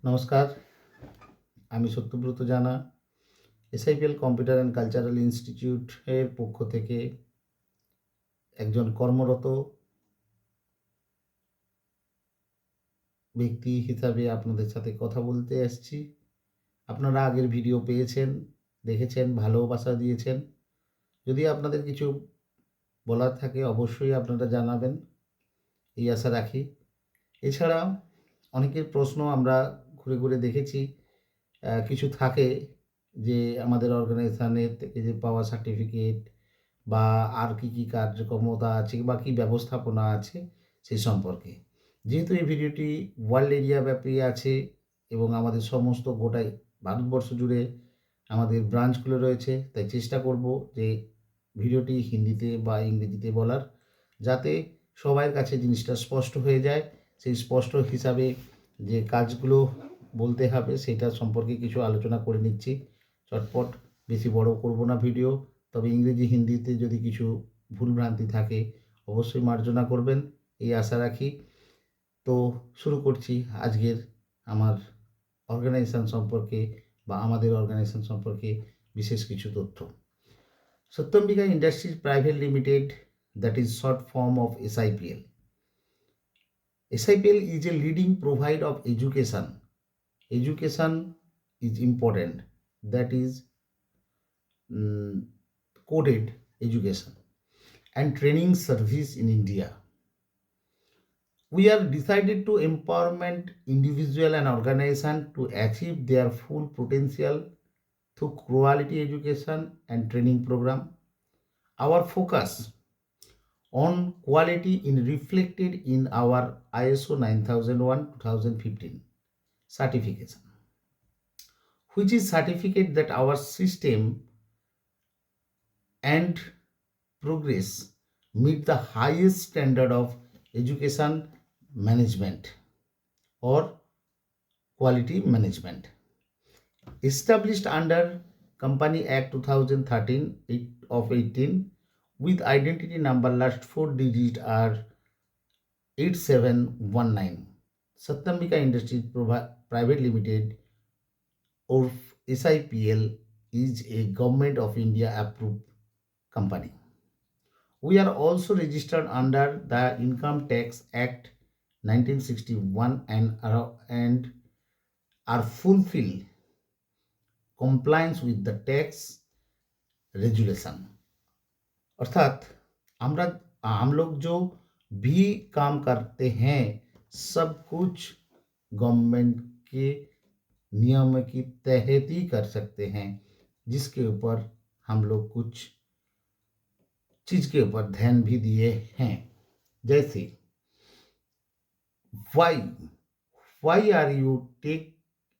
নমস্কার, আমি সত্যব্রত জানা এসআইপিএল কম্পিউটার অ্যান্ড কালচারাল ইনস্টিটিউটের পক্ষ থেকে একজন কর্মরত ব্যক্তি হিসাবে আপনাদের সাথে কথা বলতে এসেছি। আপনারা আগের ভিডিও পেয়েছেন, দেখেছেন, ভালোবাসা দিয়েছেন। যদি আপনাদের কিছু বলার থাকে অবশ্যই আপনারা জানাবেন, এই আশা রাখি। এছাড়া অনেকের প্রশ্ন আমরা ঘুরে ঘুরে দেখেছি, কিছু থাকে যে আমাদের অর্গানাইজেশনের থেকে যে পাওয়া সার্টিফিকেট বা আর কী কার্যক্ষমতা আছে বা কী ব্যবস্থাপনা আছে সেই সম্পর্কে। যেহেতু এই ভিডিওটি ওয়ার্ল্ড এরিয়া ব্যাপী আছে এবং আমাদের সমস্ত গোটাই ভারতবর্ষ জুড়ে আমাদের ব্রাঞ্চগুলো রয়েছে, তাই চেষ্টা করব যে ভিডিওটি হিন্দিতে বা ইংরেজিতে বলার, যাতে সবার কাছে জিনিসটা স্পষ্ট হয়ে যায়। সেই স্পষ্ট হিসাবে যে কাজগুলো বলতে হবে সেটা সম্পর্কে কিছু আলোচনা করে নিচ্ছি চটপট। বেশি বড় করব না ভিডিও, তবে ইংরেজি হিন্দিতে যদি কিছু ভুলভ্রান্তি থাকে অবশ্যই মার্জনা করবেন, এই আশা রাখি। তো শুরু করছি আজকের আমার অর্গানাইজেশন সম্পর্কে বা আমাদের অর্গানাইজেশন সম্পর্কে বিশেষ কিছু তথ্য। Satyambika industries private limited, that is short form of SIPL. SIPL is a leading provider of education. Education is important, that is coded education and training service in India. We are decided to empowerment individual and organization to achieve their full potential through quality education and training program. Our focus on quality is reflected in our ISO 9001:2015 certification, which is certificate that our system and progress meet the highest standard of education management or quality management. Established under Company Act 2013 of 18 with identity number last 4 digit are 8719. Satyambika Industries Private Limited or SIPL is a Government of India approved company. We are also registered under the Income Tax Act 1961 and are fulfill compliance with the tax regulation. अर्थात हम लोग जो भी काम करते हैं सब कुछ गवर्नमेंट के नियम के तहत ही कर सकते हैं, जिसके ऊपर हम लोग कुछ चीज़ के ऊपर ध्यान भी दिए हैं। जैसे why are you take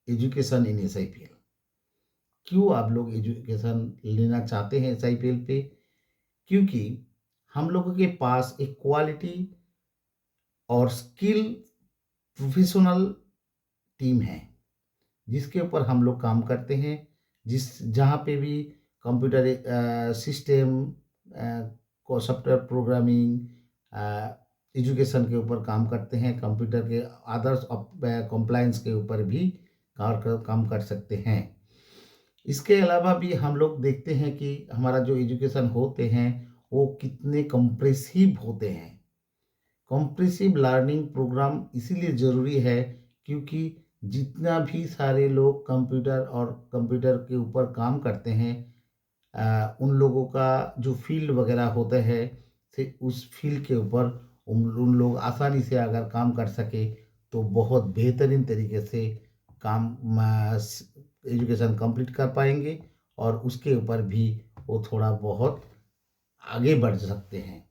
education in SIPL, क्यों आप लोग एजुकेशन लेना चाहते हैं SIPL पे? क्योंकि हम लोगों के पास एक क्वालिटी और स्किल प्रोफेशनल टीम है जिसके ऊपर हम लोग काम करते हैं। जहाँ पे भी कंप्यूटर सिस्टम को सॉफ्टवेयर प्रोग्रामिंग एजुकेशन के ऊपर काम करते हैं, कंप्यूटर के अदर्स कंप्लायंस के ऊपर भी काम कर सकते हैं। इसके अलावा भी हम लोग देखते हैं कि हमारा जो एजुकेशन होते हैं वो कितने कंप्रेसिव होते हैं। कंप्रेसिव लर्निंग प्रोग्राम इसीलिए ज़रूरी है क्योंकि जितना भी सारे लोग कंप्यूटर के ऊपर काम करते हैं, उन लोगों का जो फील्ड वगैरह होता है से उस फील्ड के ऊपर उन लोग आसानी से अगर काम कर सके तो बहुत बेहतरीन तरीके से काम एजुकेशन कंप्लीट कर पाएंगे और उसके ऊपर भी वो थोड़ा बहुत आगे बढ़ सकते हैं।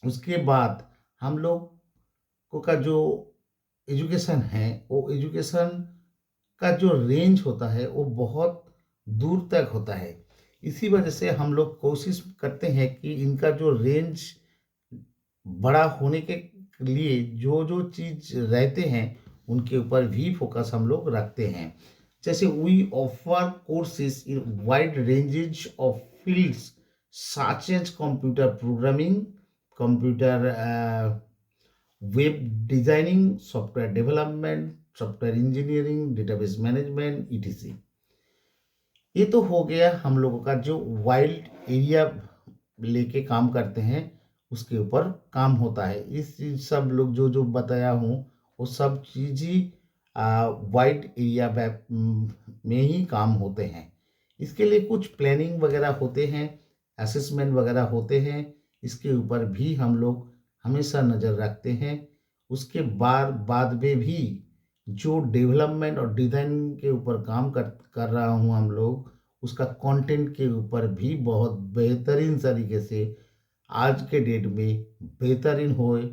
उसके बाद हम लोग का जो एजुकेशन है वो एजुकेशन का जो रेंज होता है वो बहुत दूर तक होता है। इसी वजह से हम लोग कोशिश करते हैं कि इनका जो रेंज बड़ा होने के लिए जो जो चीज़ रहते हैं उनके ऊपर भी फोकस हम लोग रखते हैं। जैसे we offer courses in wide ranges of fields such as computer programming, computer web designing, software development, software engineering, database management, etc. ये तो हो गया हम लोगों का जो वाइल्ड एरिया लेके काम करते हैं, उसके ऊपर काम होता है। इस चीज़ सब लोग जो बताया हूँ, वो सब चीज़ ही वाइड एरिया में ही काम होते हैं। इसके लिए कुछ प्लानिंग वगैरह होते हैं, असेसमेंट वगैरह होते हैं, इसके ऊपर भी हम लोग हमेशा नज़र रखते हैं। उसके बाद में भी जो डेवलपमेंट और डिज़ाइन के ऊपर काम कर रहा हूँ हम लोग, उसका कंटेंट के ऊपर भी बहुत बेहतरीन तरीके से आज के डेट में बेहतरीन होए,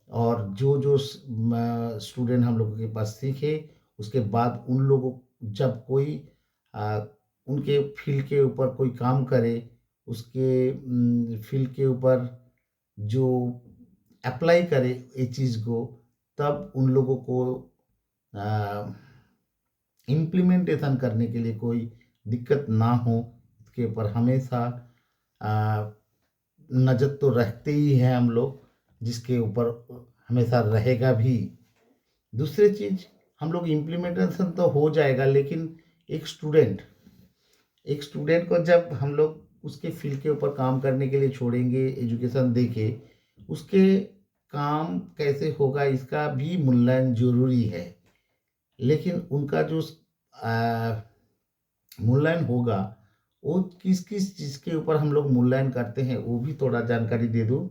और जो स्टूडेंट हम लोगों के पास सीखे, उसके बाद उन लोगों जब कोई आ, उनके फील्ड के ऊपर कोई काम करे, उसके फील्ड के ऊपर जो अप्लाई करे ये चीज़ को, तब उन लोगों को इम्प्लीमेंटेशन करने के लिए कोई दिक्कत ना हो, इसके ऊपर हमेशा आ, नज़र तो रखते ही हैं हम लोग, जिसके ऊपर हमेशा रहेगा भी। दूसरी चीज़, हम लोग इम्प्लीमेंटेशन तो हो जाएगा, लेकिन एक स्टूडेंट को जब हम लोग उसके फील्ड के ऊपर काम करने के लिए छोड़ेंगे, एजुकेशन देके, उसके काम कैसे होगा इसका भी मूल्यांकन ज़रूरी है। लेकिन उनका जो मूल्यांकन होगा, वो किस किस चीज़ के ऊपर हम लोग मूल्यांकन करते हैं, वो भी थोड़ा जानकारी दे दूँ।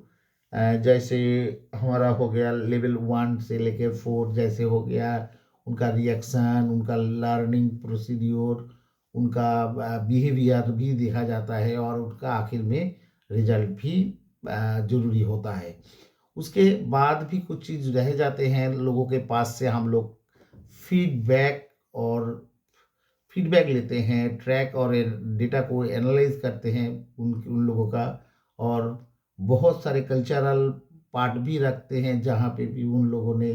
जैसे हमारा हो गया लेवल 1 से लेके 4, जैसे हो गया उनका रिएक्शन, उनका लर्निंग प्रोसीड्योर, उनका बिहेवियर भी देखा जाता है, और उनका आखिर में रिजल्ट भी ज़रूरी होता है। उसके बाद भी कुछ चीज़ रह जाते हैं लोगों के पास से, हम लोग फीडबैक और फीडबैक लेते हैं, ट्रैक और डेटा को एनालाइज करते हैं उन लोगों का, और बहुत सारे कल्चरल पार्ट भी रखते हैं, जहाँ पे भी उन लोगों ने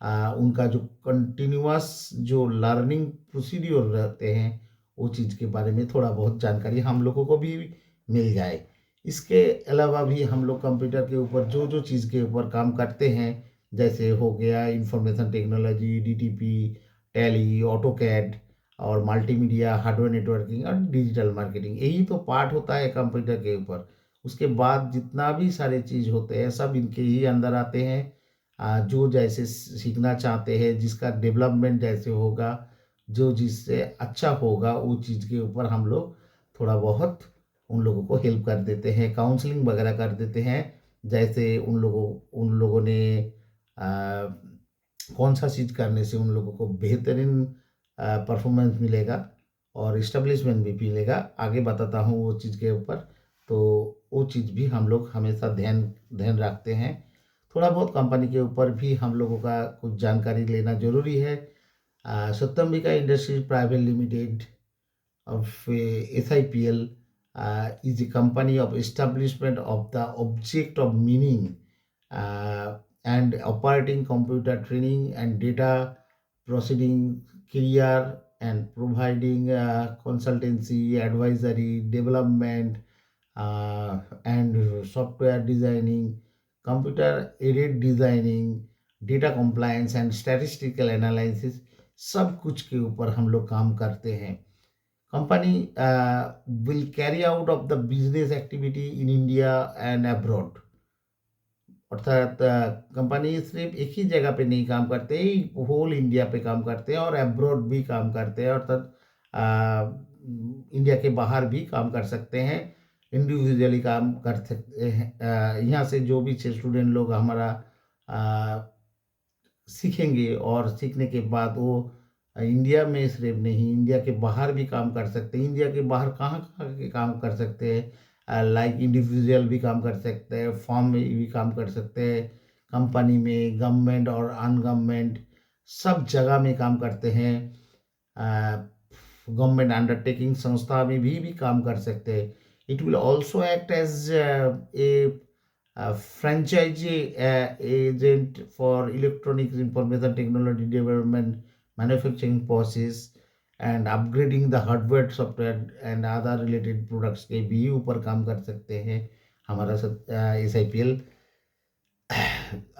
उनका जो कंटिन्यूअस जो लर्निंग प्रोसीड्योर रहते हैं, वो चीज़ के बारे में थोड़ा बहुत जानकारी हम लोगों को भी मिल जाए। इसके अलावा भी हम लोग कंप्यूटर के ऊपर जो चीज़ के ऊपर काम करते हैं, जैसे हो गया information technology, DTP, tally, AutoCAD और मल्टीमीडिया, हार्डवेयर नेटवर्किंग और डिजिटल मार्केटिंग, यही तो पार्ट होता है कंप्यूटर के ऊपर। उसके बाद जितना भी सारे चीज़ होते हैं, सब इनके ही अंदर आते हैं। जो जैसे सीखना चाहते हैं, जिसका डेवलपमेंट जैसे होगा, जो जिससे अच्छा होगा, वो चीज़ के ऊपर हम लोग थोड़ा बहुत उन लोगों को हेल्प कर देते हैं, काउंसलिंग वगैरह कर देते हैं। जैसे उन लोगों ने कौन सा चीज़ करने से उन लोगों को बेहतरीन परफॉर्मेंस मिलेगा और इस्टेब्लिशमेंट भी मिलेगा, आगे बताता हूँ वो चीज़ के ऊपर। तो वो चीज़ भी हम लोग हमेशा ध्यान ध्यान रखते हैं। थोड़ा बहुत कंपनी के ऊपर भी हम लोगों का कुछ जानकारी लेना ज़रूरी है। Satyambika industries private limited of SIPL is a company of establishment of the object of meaning and operating computer training and data processing career and providing consultancy, advisory, development and software designing, computer aided designing, data compliance and statistical analysis, सब कुछ के ऊपर हम लोग काम करते हैं। Company will carry out of the business activity in India and abroad। अर्थात कंपनी सिर्फ एक ही जगह पे नहीं काम करते, होल इंडिया पे काम करते हैं और अब्रॉड भी काम करते हैं, अर्थात इंडिया के बाहर भी काम कर सकते हैं, इंडिविजुअली काम कर सकते हैं। यहाँ से जो भी स्टूडेंट लोग हमारा सीखेंगे, और सीखने के बाद वो इंडिया में सिर्फ नहीं, इंडिया के बाहर भी काम कर सकते हैं। इंडिया के बाहर कहाँ कहाँ के काम कर सकते हैं, लाइक इंडिविजुअल भी काम कर सकते हैं, फॉर्म में भी काम कर सकते हैं, कंपनी में, गवर्नमेंट और अनगवर्नमेंट सब जगह में काम करते हैं। गवर्नमेंट अंडरटेकिंग संस्था में भी काम कर सकते हैं। It will also act as a franchisee agent for electronics information technology development, manufacturing process and upgrading the hardware, software and other related products के भी ऊपर काम कर सकते हैं हमारा SIPL।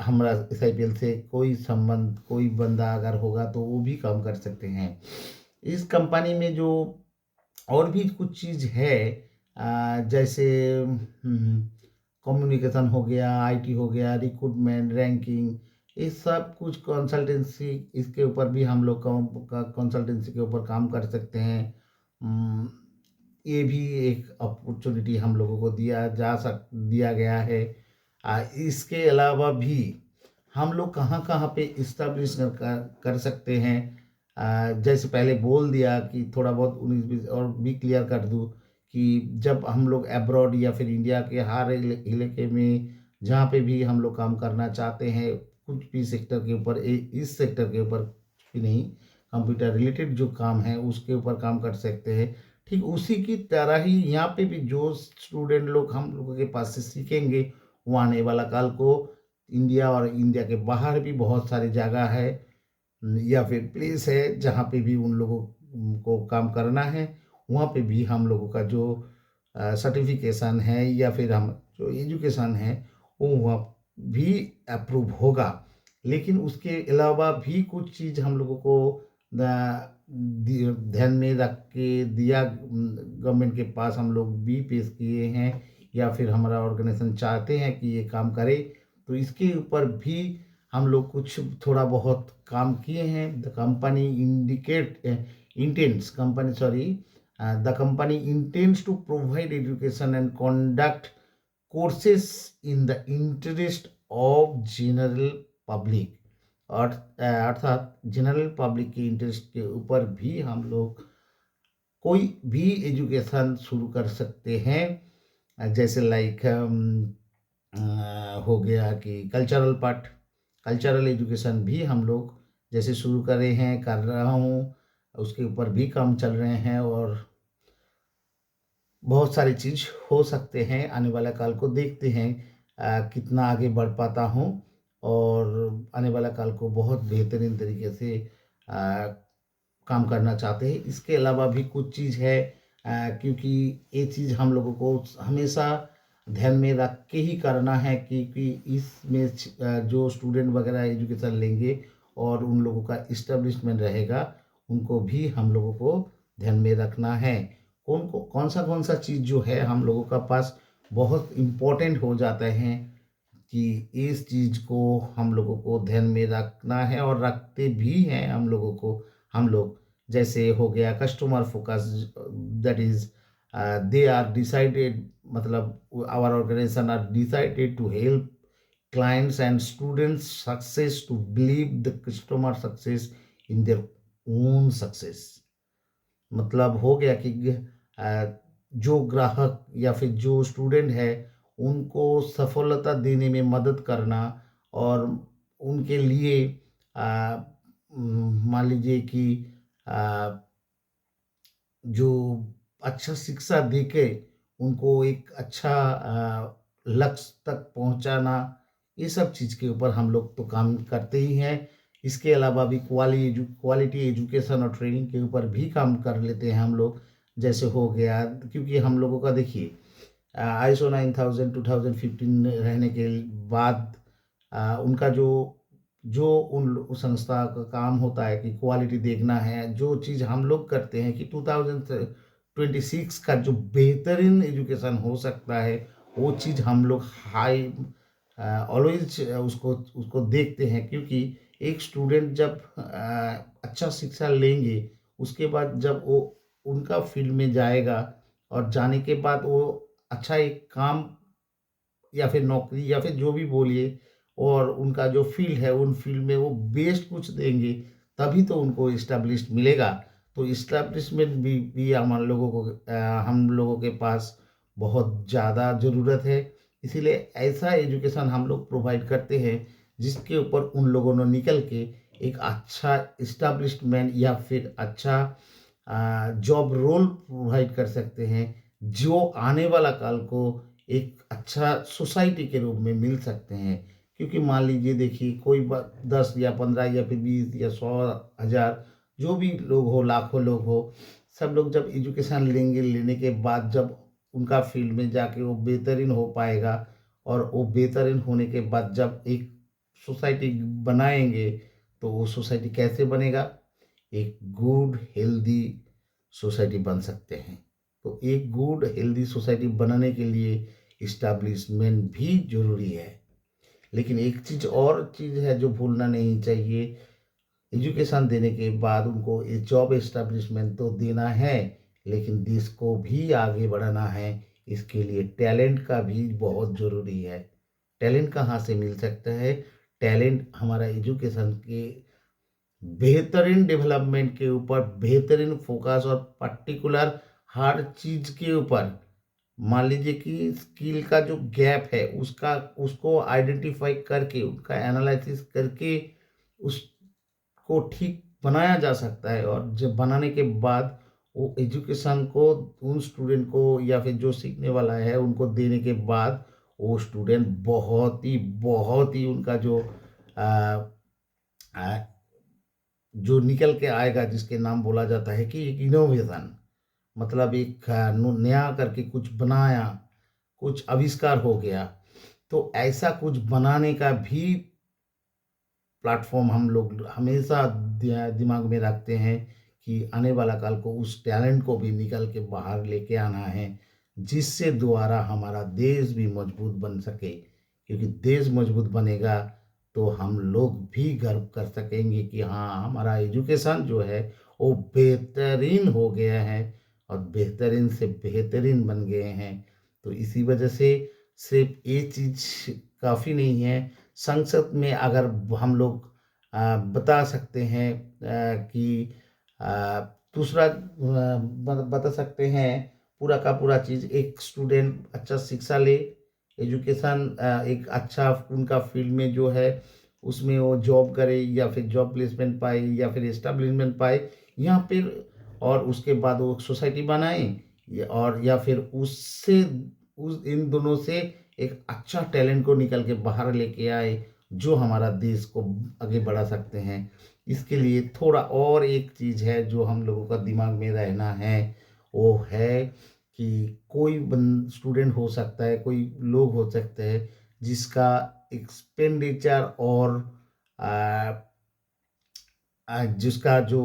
हमारा एसआईपीएल से कोई संबंध, कोई बंदा अगर होगा तो वो भी काम कर सकते हैं। इस कंपनी में जो और भी कुछ चीज़ है, जैसे कम्युनिकेशन हो गया, आईटी हो गया, रिक्रूटमेंट, रैंकिंग, ये सब कुछ कंसल्टेंसी, इसके ऊपर भी हम लोग कंसल्टेंसी के ऊपर काम कर सकते हैं। उम, ये भी एक अपॉर्चुनिटी हम लोगों को दिया गया है। इसके अलावा भी हम लोग कहाँ-कहाँ पे इस्टेब्लिश कर सकते हैं। जैसे पहले बोल दिया कि थोड़ा बहुत 19-20 और भी क्लियर कर दूँ कि जब हम लोग अब्रॉड या फिर इंडिया के हर इलाके में जहाँ पे भी हम लोग काम करना चाहते हैं, कुछ भी सेक्टर के ऊपर, इस सेक्टर के ऊपर ही नहीं, कंप्यूटर रिलेटेड जो काम है उसके ऊपर काम कर सकते हैं। ठीक उसी की तरह ही यहाँ पे भी जो स्टूडेंट लोग हम लोगों के पास से सीखेंगे, वो आने वाला काल को इंडिया और इंडिया के बाहर भी बहुत सारी जगह है, या फिर प्लेस है जहाँ पे भी उन लोगों को काम करना है, वहाँ पे भी हम लोगों का जो सर्टिफिकेशन है या फिर हम जो एजुकेशन है, वो वहाँ भी अप्रूव होगा। लेकिन उसके अलावा भी कुछ चीज़ हम लोगों को ध्यान में रख के दिया, गवर्नमेंट के पास हम लोग भी पेश किए हैं, या फिर हमारा ऑर्गेनाइजेशन चाहते हैं कि ये काम करे, तो इसके ऊपर भी हम लोग कुछ थोड़ा बहुत काम किए हैं। The company the company intends to provide education and conduct courses in the interest of general public, और अर्थात जनरल पब्लिक के इंटरेस्ट के ऊपर भी हम लोग कोई भी एजुकेशन शुरू कर सकते हैं। जैसे लाइक हो गया कि कल्चरल एजुकेशन भी हम लोग जैसे शुरू कर रहे हैं, कर रहा हूँ, उसके ऊपर भी काम चल रहे हैं, और बहुत सारी चीज़ हो सकते हैं। आने वाला काल को देखते हैं कितना आगे बढ़ पाता हूँ, और आने वाला काल को बहुत बेहतरीन तरीके से काम करना चाहते हैं। इसके अलावा भी कुछ चीज़ है, क्योंकि ये चीज़ हम लोगों को हमेशा ध्यान में रख के ही करना है, क्योंकि इसमें जो स्टूडेंट वगैरह एजुकेशन लेंगे और उन लोगों का इस्टेब्लिशमेंट रहेगा, उनको भी हम लोगों को ध्यान में रखना है। कौन सा चीज़ जो है हम लोगों का पास बहुत इम्पोर्टेंट हो जाता है, कि इस चीज़ को हम लोगों को ध्यान में रखना है, और रखते भी हैं हम लोग। जैसे हो गया customer focus, that is they are decided, मतलब our organization are decided to help clients and students success to believe the customer success in their own success। मतलब हो गया कि जो ग्राहक या फिर जो स्टूडेंट है, उनको सफलता देने में मदद करना, और उनके लिए मान लीजिए कि अ, जो अच्छा शिक्षा देके उनको एक अच्छा लक्ष्य तक पहुंचाना, ये सब चीज़ के ऊपर हम लोग तो काम करते ही हैं। इसके अलावा भी क्वालिटी एजुकेशन और ट्रेनिंग के ऊपर भी काम कर लेते हैं हम लोग। जैसे हो गया, क्योंकि हम लोगों का देखिए आईएसओ 9000 2015 रहने के बाद उनका जो जो उन संस्था का काम होता है कि क्वालिटी देखना है, जो चीज़ हम लोग करते हैं कि 2026 का जो बेहतरीन एजुकेशन हो सकता है, वो चीज़ हम लोग हाई ऑलवेज उसको उसको देखते हैं, क्योंकि एक स्टूडेंट जब अच्छा शिक्षा लेंगे, उसके बाद जब वो उनका फील्ड में जाएगा, और जाने के बाद वो अच्छा एक काम या फिर नौकरी या फिर जो भी बोलिए, और उनका जो फील्ड है, उन फील्ड में वो बेस्ट कुछ देंगे, तभी तो उनको इस्टेब्लिश्ड मिलेगा। तो इस्टेब्लिशमेंट भी हम लोगों के पास बहुत ज़्यादा ज़रूरत है। इसीलिए ऐसा एजुकेशन हम लोग प्रोवाइड करते हैं, जिसके ऊपर उन लोगों ने निकल के एक अच्छा इस्टेब्लिशमेंट या फिर अच्छा जॉब रोल प्रोवाइड कर सकते हैं, जो आने वाला काल को एक अच्छा सोसाइटी के रूप में मिल सकते हैं। क्योंकि मान लीजिए देखिए, कोई 10 या 15 या फिर 20 या 100 हज़ार जो भी लोग हो, लाखों लोग हो, सब लोग जब एजुकेशन लेंगे, लेने के बाद जब उनका फील्ड में जाके वो बेहतरीन हो पाएगा, और वो बेहतरीन होने के बाद जब एक सोसाइटी बनाएंगे तो वो सोसाइटी कैसे बनेगा? एक गुड हेल्दी सोसाइटी बन सकते हैं। तो एक गुड हेल्दी सोसाइटी बनाने के लिए इस्टेब्लिशमेंट भी जरूरी है। लेकिन एक चीज और चीज है जो भूलना नहीं चाहिए, एजुकेशन देने के बाद उनको ये जॉब एस्टेब्लिशमेंट तो देना है, लेकिन देश को भी आगे बढ़ाना है। इसके लिए टैलेंट का भी बहुत ज़रूरी है। टैलेंट कहाँ से मिल सकता है? टैलेंट हमारा एजुकेशन के बेहतरीन डेवलपमेंट के ऊपर बेहतरीन फोकस और पर्टिकुलर हर चीज़ के ऊपर, मान लीजिए कि स्किल का जो गैप है उसका उसको आइडेंटिफाई करके उसका एनालिसिस करके उसको ठीक बनाया जा सकता है। और जब बनाने के बाद वो एजुकेशन को उन स्टूडेंट को या फिर जो सीखने वाला है उनको देने के बाद वो स्टूडेंट बहुत ही उनका जो आ, आ, जो निकल के आएगा, जिसके नाम बोला जाता है कि एक इनोवेशन, मतलब एक नया करके कुछ बनाया, कुछ आविष्कार हो गया। तो ऐसा कुछ बनाने का भी प्लेटफॉर्म हम लोग हमेशा दिमाग में रखते हैं कि आने वाला कल को उस टैलेंट को भी निकल के बाहर लेके आना है, जिससे द्वारा हमारा देश भी मजबूत बन सके। क्योंकि देश मजबूत बनेगा तो हम लोग भी गर्व कर सकेंगे कि हाँ, हमारा एजुकेशन जो है वो बेहतरीन हो गया है और बेहतरीन से बेहतरीन बन गए हैं। तो इसी वजह से सिर्फ ये चीज़ काफ़ी नहीं है। संसद में अगर हम लोग बता सकते हैं कि आ, दूसरा बता सकते हैं पूरा का पूरा चीज़, एक स्टूडेंट अच्छा शिक्षा ले, एजुकेशन एक अच्छा उनका फील्ड में जो है उसमें वो जॉब करे या फिर जॉब प्लेसमेंट पाए या फिर एस्टेब्लिशमेंट पाए यहाँ पर, और उसके बाद वो सोसाइटी बनाए और या फिर उससे उस इन दोनों से एक अच्छा टैलेंट को निकल के बाहर लेके आए जो हमारा देश को आगे बढ़ा सकते हैं। इसके लिए थोड़ा और एक चीज़ है जो हम लोगों का दिमाग में रहना है, वो है कि कोई स्टूडेंट हो सकता है, कोई लोग हो सकते हैं जिसका एक्सपेंडिचर और आ, जिसका जो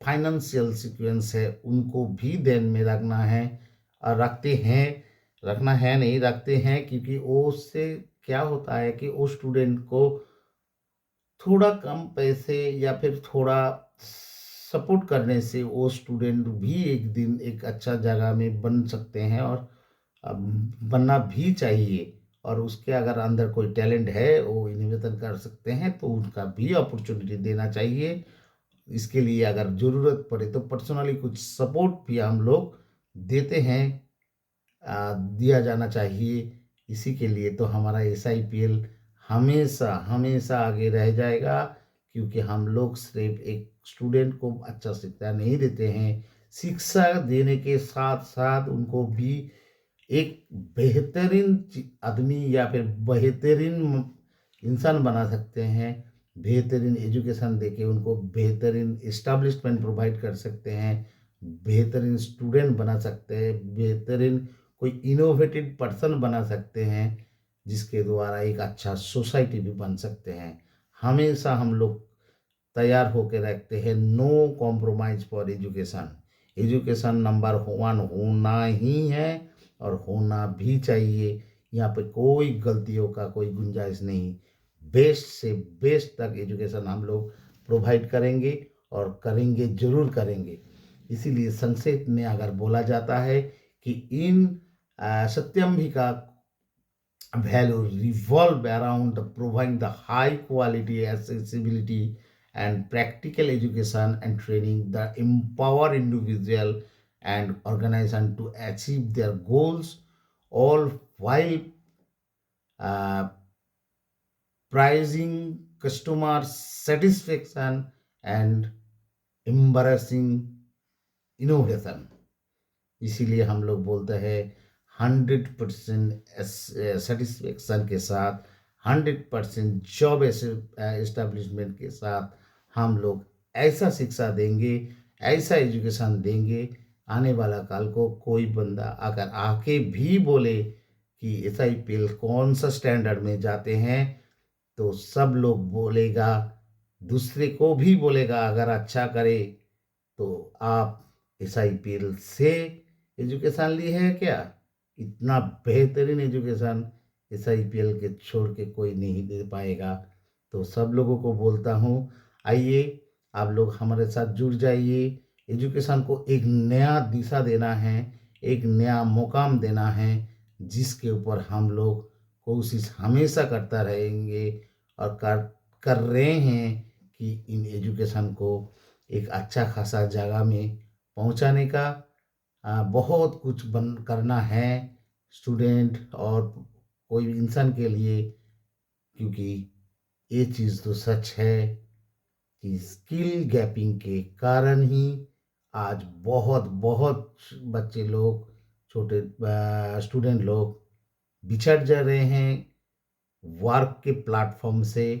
फाइनेंशियल सिक्वेंस है उनको भी ध्यान में रखना है, और रखते हैं, रखना है नहीं रखते हैं, क्योंकि वो उससे क्या होता है कि वो स्टूडेंट को थोड़ा कम पैसे या फिर थोड़ा सपोर्ट करने से वो स्टूडेंट भी एक दिन एक अच्छा जगह में बन सकते हैं, और बनना भी चाहिए। और उसके अगर अंदर कोई टैलेंट है वो निवेदन कर सकते हैं तो उनका भी अपॉर्चुनिटी देना चाहिए। इसके लिए अगर ज़रूरत पड़े तो पर्सनली कुछ सपोर्ट भी हम लोग देते हैं, दिया जाना चाहिए। इसी के लिए तो हमारा SIPL हमेशा हमेशा आगे रह जाएगा, क्योंकि हम लोग सिर्फ एक स्टूडेंट को अच्छा शिक्षा नहीं देते हैं, शिक्षा देने के साथ साथ उनको भी एक बेहतरीन आदमी या फिर बेहतरीन इंसान बना सकते हैं। बेहतरीन एजुकेशन देके उनको बेहतरीन इस्टेब्लिशमेंट प्रोवाइड कर सकते हैं, बेहतरीन स्टूडेंट बना सकते हैं, बेहतरीन कोई इनोवेटिव पर्सन बना सकते हैं, जिसके द्वारा एक अच्छा सोसाइटी भी बन सकते हैं। हमेशा हम लोग तैयार होकर रखते हैं, no compromise for education. Education number 1 होना ही है और होना भी चाहिए। यहाँ पे कोई गलतियों का कोई गुंजाइश नहीं। बेस्ट से बेस्ट तक एजुकेशन हम लोग प्रोवाइड करेंगे और करेंगे, जरूर करेंगे। इसीलिए संक्षेप में अगर बोला जाता है कि इन सत्यम्बिका value revolve around providing the high quality accessibility and practical education and training that empower individual and organization to achieve their goals, all while uh, prizing customer satisfaction and embarrassing innovation। इसीलिए हम लोग बोलते हैं 100% satisfaction के साथ, 100% job establishment के साथ हम लोग ऐसा शिक्षा देंगे, ऐसा एजुकेशन देंगे, आने वाला कल को कोई बंदा अगर आके भी बोले कि एसआईपीएल कौन सा स्टैंडर्ड में जाते हैं, तो सब लोग बोलेगा, दूसरे को भी बोलेगा अगर अच्छा करे तो आप एसआईपीएल से एजुकेशन ली है क्या? इतना बेहतरीन एजुकेशन एसआईपीएल के छोड़ के कोई नहीं दे पाएगा। तो सब लोगों को बोलता हूँ, आइए आप लोग हमारे साथ जुड़ जाइए। एजुकेशन को एक नया दिशा देना है, एक नया मुकाम देना है, जिसके ऊपर हम लोग कोशिश हमेशा करता रहेंगे और कर रहे हैं कि इन एजुकेशन को एक अच्छा खासा जगह में पहुंचाने का बहुत कुछ बन करना है स्टूडेंट और कोई इंसान के लिए, क्योंकि ये चीज़ तो सच है कि स्किल गैपिंग के कारण ही आज बहुत बहुत बच्चे लोग, छोटे स्टूडेंट लोग बिछड़ जा रहे हैं वर्क के प्लेटफॉर्म से।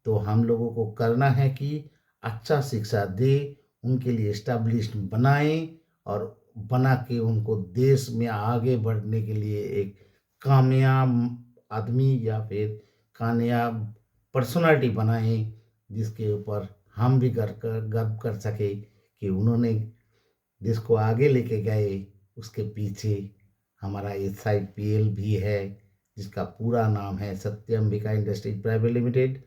तो हम लोगों को करना है कि अच्छा शिक्षा दे, उनके लिए एस्टैब्लिश्ड बनाएं और बना के उनको देश में आगे बढ़ने के लिए एक कामयाब आदमी या फिर कामयाब पर्सनालिटी बनाएं, जिसके ऊपर हम भी गर्व कर सके कि उन्होंने देश को आगे लेके गए। उसके पीछे हमारा एसआईपीएल भी है, जिसका पूरा नाम है सत्यम विकास इंडस्ट्रीज प्राइवेट लिमिटेड।